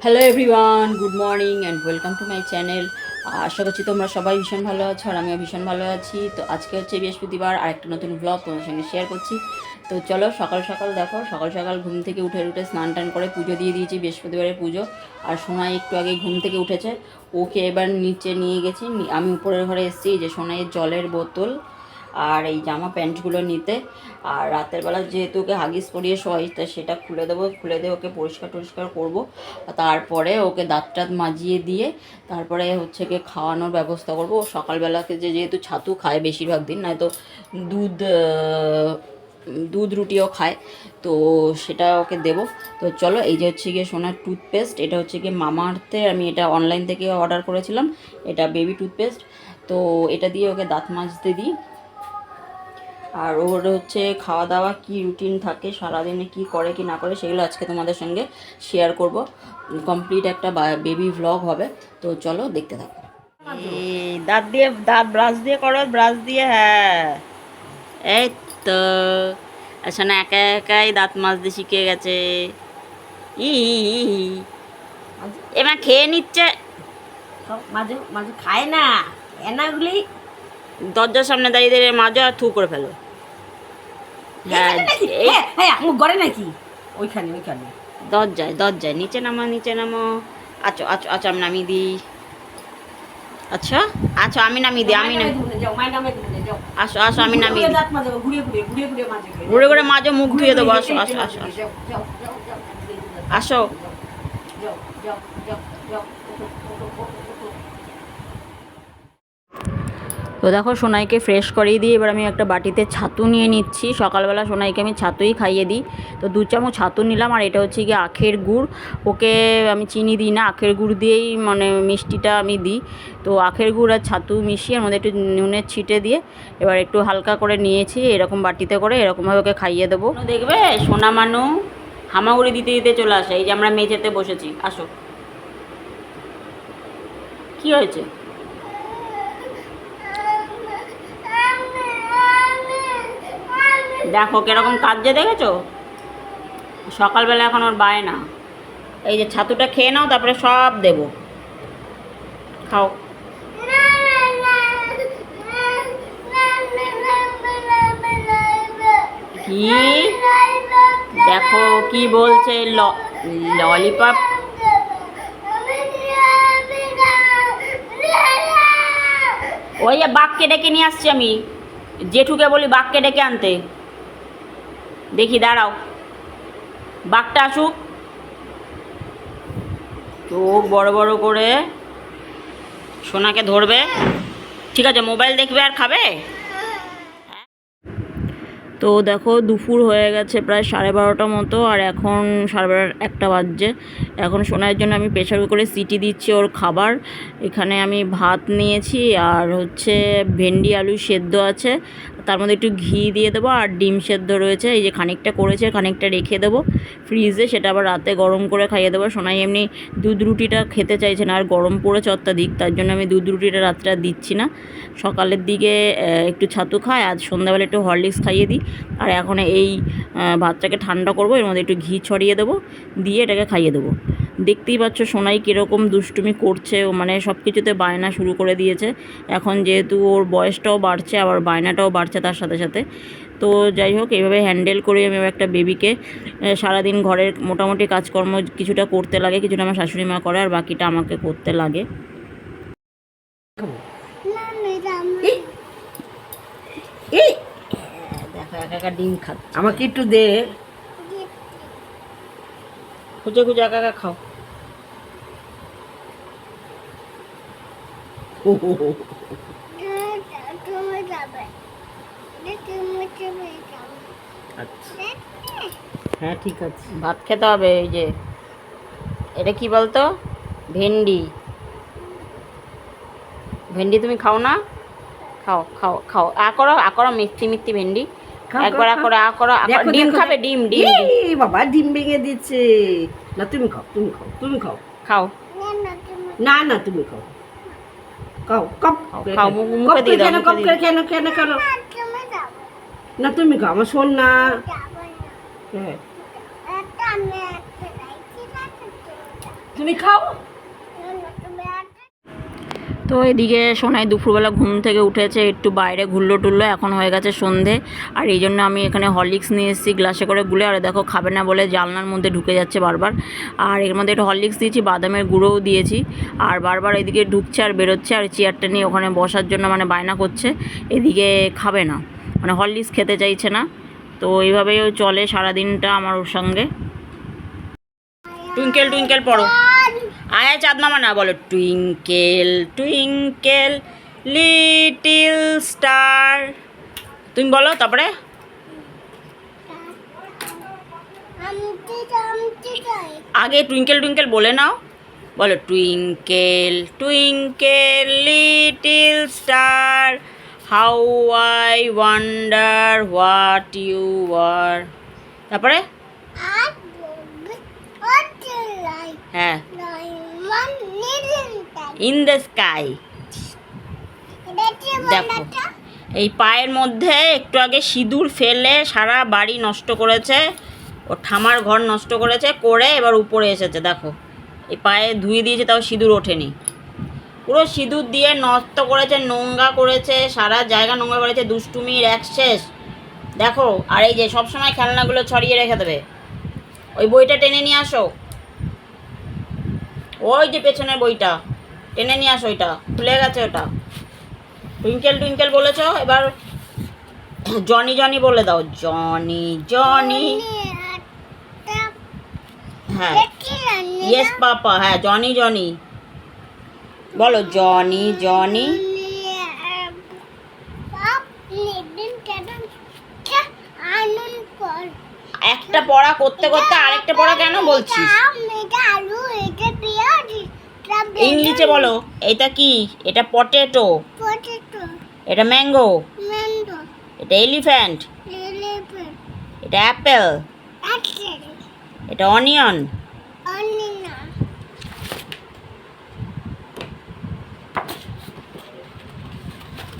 Hello everyone, good morning and welcome to my channel. আশা করছি তোমরা সবাই ভীষণ ভালো আছো আর আমিও ভীষণ ভালো আছি। তো আজকে হচ্ছে বৃহস্পতিবার, আর একটা নতুন ব্লগ তোমাদের সঙ্গে শেয়ার করছি। তো চলো, সকাল সকাল দেখো, সকাল সকাল ঘুম থেকে উঠে স্নান টান করে পুজো দিয়ে দিয়েছি, বৃহস্পতিবারের পুজো। আর সোনাই একটু আগে ঘুম থেকে উঠেছে, ওকে এবার নিচে নিয়ে গেছি। আমি উপরের ঘরে এসেছি, যে সোনাইয়ের জলের বোতল আর এই জামা প্যান্টগুলো নিতে। আর রাতের বেলা যেহেতু ওকে হাগিস পরিয়ে শোয়াই, তা সেটা খুলে দেবো, খুলে দিয়ে ওকে পরিষ্কার টরিষ্কার করবো। তারপরে ওকে দাঁত টাত মাজিয়ে দিয়ে তারপরে হচ্ছে গিয়ে খাওয়ানোর ব্যবস্থা করবো। সকালবেলাকে যেহেতু ছাতু খায় বেশিরভাগ দিন, নয়তো দুধ দুধ রুটিও খায়, তো সেটা ওকে দেবো। তো চলো, এই যে হচ্ছে গিয়ে সোনার টুথপেস্ট, এটা হচ্ছে গিয়ে মামাআর্থের, আমি এটা অনলাইন থেকে অর্ডার করেছিলাম। এটা বেবি টুথপেস্ট, তো এটা দিয়ে ওকে দাঁত মাজতে দিই। আর ওর হচ্ছে খাওয়া দাওয়া কি রুটিন থাকে, সারাদিনে কি করে কি না করে, সেগুলো আজকে তোমাদের সঙ্গে শেয়ার করব। কমপ্লিট একটা বেবি ভ্লগ হবে। তো চলো দেখতে থাকো। এই দাঁত দিয়ে, দাঁত ব্রাশ দিয়ে করো, ব্রাশ দিয়ে, হ্যাঁ এই তো। আচ্ছা, না একা একাই দাঁত মাজতে শিখে গেছে। ই এবার খেয়ে নিচ্ছে, মাঝে মাঝে খায় না এনাগুলি। দরজার সামনে দাঁড়িয়ে দাঁড়িয়ে মাজো আর থু করে ফেলো। হ্যাঁ, এই হ্যাঁ হ্যাঁ মুখ গড়ে নাকি? ওইখানে ওইখানে দরজায় দরজায়, নিচে নামো, নিচে নামো। আচ্ছা আচ্ছা আচ্ছা, আমি নামিয়ে দিই। আচ্ছা আচ্ছা, আমি নামিয়ে দিই, আমি যাও মায়ের নামে যাও। আসো আসো, আমি নামিয়ে দিই। দাঁত মাজো, ঘুরে ঘুরে ঘুরে ঘুরে মাজে, ঘুরে ঘুরে মাজো, মুখ ধুয়ে দেবো। আসো আসো আসো আসো যাও যাও যাও যাও আসো। যাও যাও যাও যাও। তো দেখো, সোনাইকে ফ্রেশ করিয়ে দিয়ে এবার আমি একটা বাটিতে ছাতু নিয়ে নিচ্ছি। সকালবেলা সোনাইকে আমি ছাতুই খাইয়ে দিই। তো 2 চামচ ছাতু নিলাম। আর এটা হচ্ছে গিয়ে আখের গুড়, ওকে আমি চিনি দিই না, আখের গুড় দিয়েই মানে মিষ্টিটা আমি দিই। তো আখের গুড় আর ছাতু মিশিয়ে এর মধ্যে একটু নুনের ছিটে দিয়ে এবার একটু হালকা করে নিয়েছি, এরকম বাটিতে করে এরকমভাবে ওকে খাইয়ে দেবো। দেখবে সোনা মানু হামাগুড়ি দিতে দিতে চলে আসে। এই যে আমরা মেঝেতে বসেছি, আসো। কি হয়েছে? দেখো কিরকম কাঁদছে, দেখেছো? সকালবেলা এখন ওর বায়না। এই যে ছাতুটা খেয়ে নাও, তারপরে সব দেব, খাও। কি দেখো কি বলছে, ললিপপ। ওই যে বাঘকে ডেকে নিয়ে আসছি আমি, জেঠুকে বলি বাঘকে ডেকে আনতে। দেখি, দাঁড়াও, বাঘটা আসুক। চোখ বড় বড় করে সোনাকে ধরবে, ঠিক আছে? মোবাইল দেখবে আর খাবে। তো দেখো, দুপুর হয়ে গেছে প্রায় 12:30 মতো, আর এখন 1:30 বাজছে। এখন সোনার জন্য আমি প্রেশার কুকারে সিটি দিচ্ছি ওর খাবার। এখানে আমি ভাত নিয়েছি, আর হচ্ছে ভেন্ডি আলু সেদ্ধ আছে, তার মধ্যে একটু ঘি দিয়ে দেবো, আর ডিম সেদ্ধ রয়েছে। এই যে খানিকটা করেছে, খানিকটা রেখে দেবো ফ্রিজে, সেটা আবার রাতে গরম করে খাইয়ে দেবো। সোনাই এমনি দুধ রুটিটা খেতে চাইছে না, আর গরম পড়েছে অত্যাধিক, তার জন্য আমি দুধ রুটিটা রাত্রে আর দিচ্ছি না। সকালের দিকে একটু ছাতু খায়, আজ সন্ধ্যাবেলা একটু হরলিক্স খাইয়ে দিই। আর এখন এই ভাতটাকে ঠান্ডা করবো, এর মধ্যে একটু ঘি ছড়িয়ে দেবো, দিয়ে এটাকে খাইয়ে দেবো। দেখতেই পাচ্ছ সোনাই কীরকম দুষ্টুমি করছে, ও মানে সব কিছুতে বায়না শুরু করে দিয়েছে এখন, যেহেতু ওর বয়সটাও বাড়ছে, আবার বায়নাটাও বাড়ছে তার সাথে সাথে। তো যাই হোক, এইভাবে হ্যান্ডেল করে আমি একটা বেবিকে, সারাদিন ঘরের মোটামুটি কাজকর্ম কিছুটা করতে লাগে, কিছুটা আমার শাশুড়ি মা করে, আর বাকিটা আমাকে করতে লাগে। দেখো একা একা ডিম খাচ্ছে, আমাকে একটু দে। খুঁজে খুঁজে একা একা খাও। আচ্ছা হ্যাঁ ঠিক আছে। ভাত খেতে হবে। এই যে এটা কি বলতো, ভেন্ডি। ভেন্ডি তুমি খাও না? খাও খাও খাও, আ করো মিষ্টি মিষ্টি ভেন্ডি। একবার আ করো, ডিম খাবে, ডিম ডিম ডিম। বাবা ডিম ভেঙে দিচ্ছে। না তুমি খাও, তুমি খাও, তুমি খাও। খাও না না তুমি খাও, খাও কপ খাও, মুখে দিয়ে দাও, কেন কপ করে কেন কেন কেন? না তুমি খাও আমার শোন না। হ্যাঁ তুমি খাও। তো এদিকে সোনাই দুপুরবেলা ঘুম থেকে উঠেছে, একটু বাইরে ঘুরলো টুরলো, এখন হয়ে গেছে সন্ধে। আর এই জন্য আমি এখানে হরলিক্স নিয়ে এসেছি গ্লাসে করে গুলে। আর দেখো খাবে না বলে জানলার মধ্যে ঢুকে যাচ্ছে বারবার। আর এর মধ্যে একটু হরলিক্স দিয়েছি, বাদামের গুঁড়োও দিয়েছি। আর বারবার এদিকে ঢুকছে আর বেরোচ্ছে, আর চেয়ারটা নিয়ে ওখানে বসার জন্য মানে বায়না করছে। এদিকে খাবে না, মানে হরলিক্স খেতে চাইছে না। তো এইভাবেই ও চলে সারাদিনটা আমার ওর সঙ্গে। টুইঙ্কেল টুইঙ্কেল পড়ো, আয় চাঁদ মামা না, বলো টুইঙ্কেল টুইঙ্কেল লিটিল স্টার। তুমি বলো তারপরে। আগে টুইঙ্কেল টুইঙ্কেল বলে নাও, বলো twinkle twinkle little star, how I wonder what you are. তারপরে হ্যাঁ, ইন দ্য স্কাই। দেখো এই পায়ের মধ্যে একটু আগে সিঁদুর ফেলে সারা বাড়ি নষ্ট করেছে, ও ঠামার ঘর নষ্ট করেছে করে এবার উপরে এসেছে। দেখো এই পায়ে ধুয়ে দিয়েছে, তাও সিঁদুর ওঠেনি। পুরো সিঁদুর দিয়ে নষ্ট করেছে, নোংরা করেছে, সারা জায়গা নোংরা করেছে, দুষ্টুমির এক শেষ। দেখো আর এই যে সবসময় খেলনাগুলো ছড়িয়ে রেখে দেবে। ওই বইটা টেনে নিয়ে আসো, ওই যে পেছনের বইটা টেনে নিয়ে আসো, ওইটা খুলে গেছে ওটা। টুইঙ্কেল টুইঙ্কেল বলেছ, এবার জনি জনি বলে দাও, জনি জনি। হ্যাঁ ইয়েস পাপা, হ্যাঁ জনি জনি বলো, জনি জনি। একটা পড়া করতে করতে আরেকটা পড়া কেন বলছিস? ইংলিশে বলো। এটা কি? এটা পটেটো, এটা ম্যাঙ্গো, এটা এলিফ্যান্ট, এটা অ্যাপেল, এটা অনিয়ন।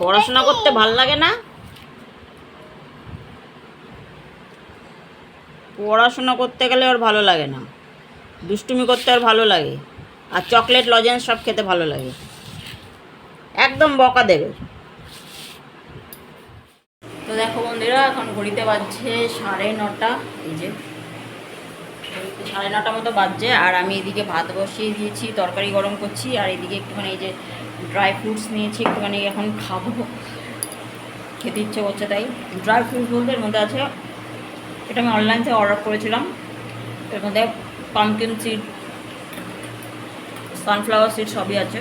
পড়াশোনা করতে ভাল লাগে না? পড়াশোনা করতে গেলে ওর ভালো লাগে না, দুষ্টুমি করতে ওর ভালো লাগে, আর চকলেট লজেন্স সব খেতে ভালো লাগে। একদম বকা দেবে। তো দেখো বন্ধুরা, এখন ঘড়িতে বাজছে 9:30। এই যে 9:30 মতো বাজছে। আর আমি এদিকে ভাত বসিয়ে দিয়েছি, তরকারি গরম করছি। আর এদিকে একটুখানি এই যে ড্রাই ফ্রুটস নিয়েছি, একটুখানি এখন খাবো, খেতে ইচ্ছে করছে। তাই ড্রাই ফ্রুটস বলতে এর মধ্যে আছে, এটা আমি অনলাইন থেকে অর্ডার করেছিলাম। এর মধ্যে পামকিন সিড, সানফ্লাওয়ার সিড সবই আছে।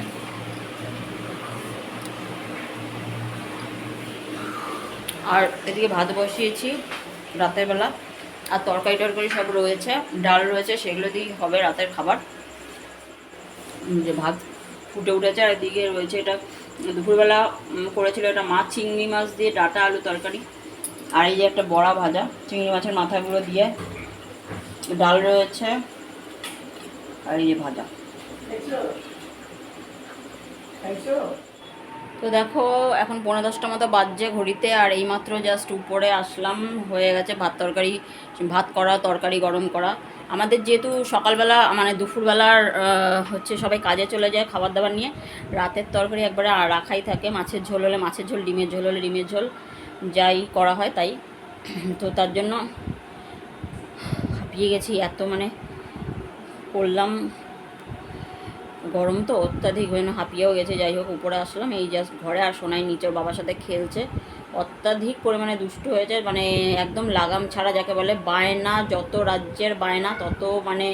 আর এদিকে ভাত বসিয়েছি রাতের বেলা, আর তরকারি টরকারি সব রয়েছে, ডাল রয়েছে, সেগুলো দিয়েই হবে রাতের খাবার। যে ভাত ফুটে উঠেছে। আর এদিকে রয়েছে এটা দুপুরবেলা করেছিল, এটা মাছ, চিংড়ি মাছ দিয়ে ডাঁটা আলু তরকারি। আর এই যে একটা বড়া ভাজা, চিংড়ি মাছের মাথাগুলো দিয়ে, ডাল রয়েছে, আর এই যে ভাজা। তো দেখো এখন 9:45 মতো বাজছে ঘড়িতে। আর এইমাত্র জাস্ট উপরে আসলাম, হয়ে গেছে ভাত তরকারি, ভাত করা, তরকারি গরম করা। আমাদের যেহেতু সকালবেলা মানে দুপুরবেলার হচ্ছে সবাই কাজে চলে যায় খাবার দাবার নিয়ে, রাতের তরকারি একবারে রাখাই থাকে। মাছের ঝোল হলে মাছের ঝোল, ডিমের ঝোল হলে ডিমের ঝোল, যাই করা হয় তাই। তো তার জন্য হাঁপিয়ে গেছি, এত মানে করলাম, গরম তো অত্যাধিক হয়ে না, হাঁপিয়েও গেছে। যাই হোক উপরে আসলাম, এই জাস্ট ঘরে। আর সোনাই নিচের বাবার সাথে খেলছে, অত্যাধিক পরিমাণে দুষ্ট হয়েছে, মানে একদম লাগাম ছাড়া যাকে বলে। বায়না, যত রাজ্যের বায়না তত মানে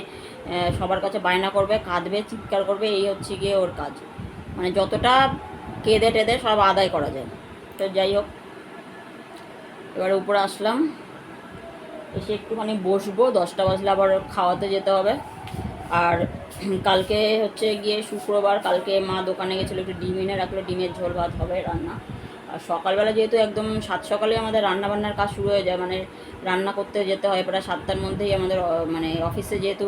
সবার কাছে বায়না করবে, কাঁদবে, চিৎকার করবে, এই হচ্ছে গিয়ে ওর কাজ। মানে যতটা কেঁদে টেদে সব আদায় করা যায়। তো যাই হোক এবারে উপরে আসলাম, এসে একটুখানি বসবো, 10টা বাজলে আবার খাওয়াতে যেতে হবে। আর কালকে হচ্ছে গিয়ে শুক্রবার, কালকে মা দোকানে গেছিলো, একটু ডিম এনে রাখলো, ডিমের ঝোল ভাত হবে রান্না। আর সকালবেলা যেহেতু একদম 7 সকালে আমাদের রান্নাবান্নার কাজ শুরু হয়ে যায়, মানে রান্না করতে যেতে হয় প্রায় 7টার মধ্যেই আমাদের, মানে অফিসে যেহেতু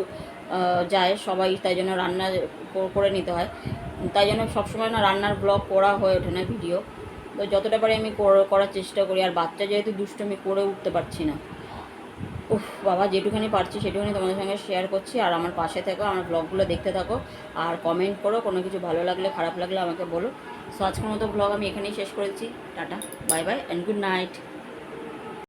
যায় সবাই, তাই জন্য রান্না করে নিতে হয়। তাই জন্য সবসময় না রান্নার ব্লগ করা হয়ে ওঠে না, ভিডিও। তো যতটা পারি আমি করার চেষ্টা করি। আর বাচ্চা যেহেতু দুষ্টুমি করে উঠতে পারছি না, উফ বাবা, যেটুখানি পারছি সেটুখানি তোমাদের সঙ্গে শেয়ার করছি। আর আমার পাশে থেকো, আমার ব্লগগুলো দেখতে থাকো, আর কমেন্ট করো, কোনো কিছু ভালো লাগলে খারাপ লাগলে আমাকে বলো। সো আজকের মতো ব্লগ আমি এখানেই শেষ করেছি। Tata, bye bye and good night.